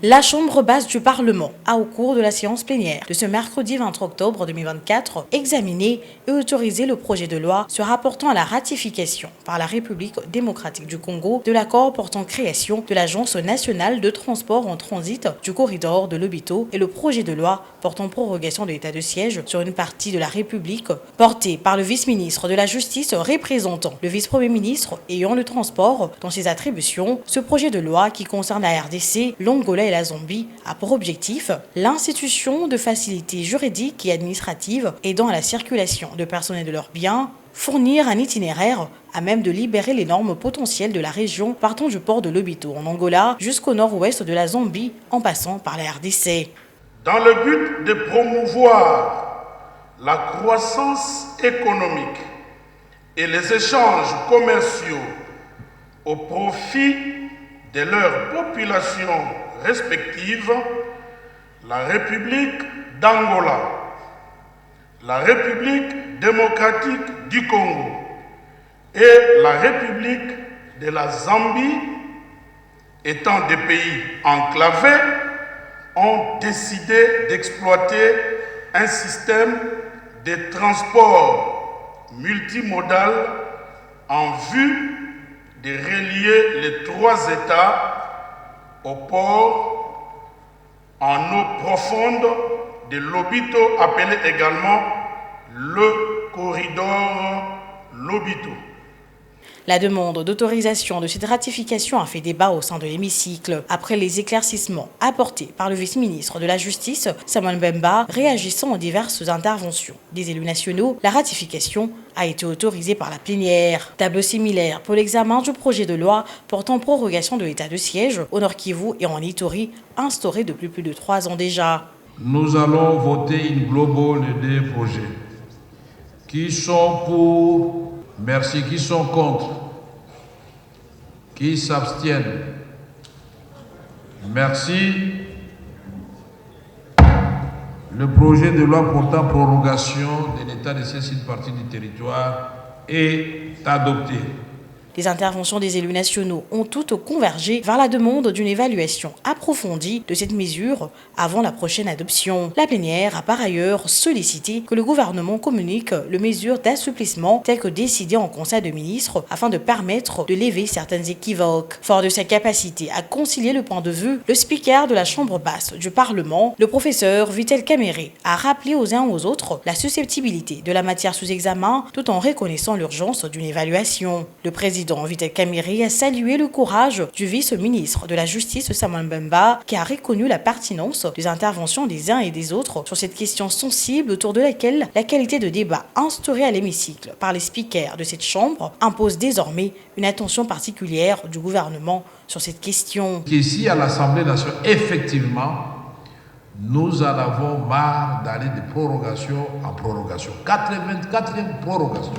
La Chambre basse du Parlement a, au cours de la séance plénière de ce mercredi 23 octobre 2024, examiné et autorisé le projet de loi se rapportant à la ratification par la République démocratique du Congo de l'accord portant création de l'Agence nationale de transport en transit du corridor de Lobito et le projet de loi portant prorogation de l'état de siège sur une partie de la République, porté par le vice-ministre de la Justice représentant le vice-premier ministre ayant le transport dans ses attributions. Ce projet de loi qui concerne la RDC, l'Angola et la Zambie a pour objectif l'institution de facilités juridiques et administratives aidant à la circulation de personnes et de leurs biens, fournir un itinéraire à même de libérer les normes potentielles de la région partant du port de Lobito en Angola jusqu'au nord-ouest de la Zambie en passant par la RDC. Dans le but de promouvoir la croissance économique et les échanges commerciaux au profit de leurs populations respectives, la République d'Angola, la République démocratique du Congo et la République de la Zambie, étant des pays enclavés, ont décidé d'exploiter un système de transport multimodal en vue de relier les trois États au port en eau profonde de Lobito, appelé également le corridor Lobito. La demande d'autorisation de cette ratification a fait débat au sein de l'hémicycle après les éclaircissements apportés par le vice-ministre de la Justice, Samuel Mbemba, réagissant aux diverses interventions des élus nationaux. La ratification a été autorisée par la plénière. Tableau similaire pour l'examen du projet de loi portant prorogation de l'état de siège au Nord Kivu et en Ituri, instauré depuis plus de 3 ans déjà. Nous allons voter une global des projets qui sont pour, merci, qui sont contre, qui s'abstiennent. Merci. Le projet de loi portant prorogation de l'état de siège sur une partie du territoire est adopté. Les interventions des élus nationaux ont toutes convergé vers la demande d'une évaluation approfondie de cette mesure avant la prochaine adoption. La plénière a par ailleurs sollicité que le gouvernement communique les mesures d'assouplissement telles que décidées en Conseil de ministres afin de permettre de lever certaines équivoques. Fort de sa capacité à concilier le point de vue, le speaker de la Chambre basse du Parlement, le professeur Vital Kamerhe, a rappelé aux uns aux autres la susceptibilité de la matière sous examen tout en reconnaissant l'urgence d'une évaluation. Le président Vital Kamerhe a salué le courage du vice-ministre de la Justice Samuel Mbemba qui a reconnu la pertinence des interventions des uns et des autres sur cette question sensible autour de laquelle la qualité de débat instaurée à l'hémicycle par les speakers de cette Chambre impose désormais une attention particulière du gouvernement sur cette question. Ici à l'Assemblée nationale, effectivement, nous en avons marre d'aller de prorogation en prorogation. 84e prorogation.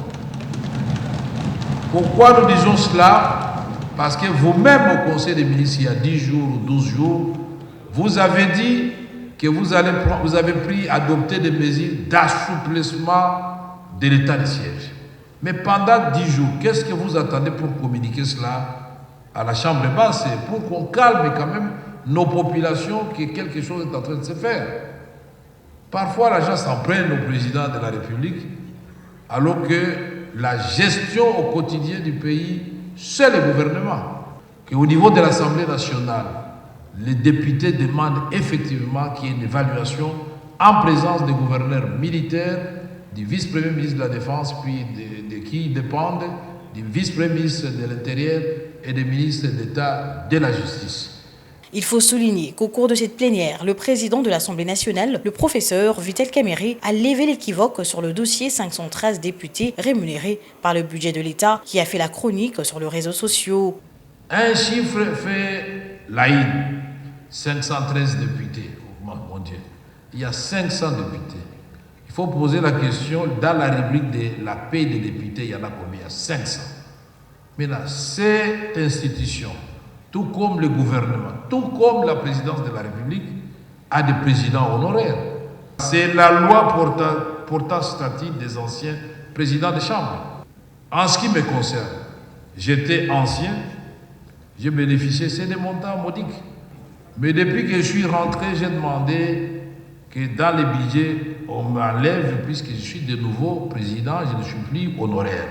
Pourquoi nous disons cela? Parce que vous-même au Conseil des ministres, il y a 10 jours ou 12 jours, vous avez dit que vous avez adopté des mesures d'assouplissement de l'état de siège. Mais pendant 10 jours, qu'est-ce que vous attendez pour communiquer cela à la Chambre basse? C'est pour qu'on calme quand même nos populations que quelque chose est en train de se faire. Parfois, la gens s'en prennent au président de la République, alors que la gestion au quotidien du pays, c'est le gouvernement. Qu'au niveau de l'Assemblée nationale, les députés demandent effectivement qu'il y ait une évaluation en présence des gouverneurs militaires, du vice-premier ministre de la Défense, puis de qui dépendent, du vice-premier ministre de l'Intérieur et des ministres d'État de la Justice. Il faut souligner qu'au cours de cette plénière, le président de l'Assemblée nationale, le professeur Vital Kamerhe, a levé l'équivoque sur le dossier 513 députés rémunérés par le budget de l'État qui a fait la chronique sur les réseaux sociaux. Un chiffre fait la une. 513 députés. Oh mon Dieu. Il y a 500 députés. Il faut poser la question, dans la rubrique de la paie des députés, il y en a combien? 500. Maintenant, cette institution, tout comme le gouvernement, tout comme la présidence de la République, a des présidents honoraires. C'est la loi portant statut des anciens présidents de chambre. En ce qui me concerne, j'étais ancien, j'ai bénéficié, c'est des montants modiques. Mais depuis que je suis rentré, j'ai demandé que dans les budgets, on m'enlève, puisque je suis de nouveau président, je ne suis plus honoraire.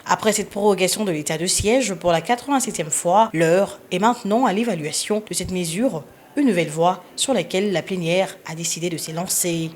Après cette prorogation de l'état de siège pour la 87e fois, l'heure est maintenant à l'évaluation de cette mesure, une nouvelle voie sur laquelle la plénière a décidé de s'élancer.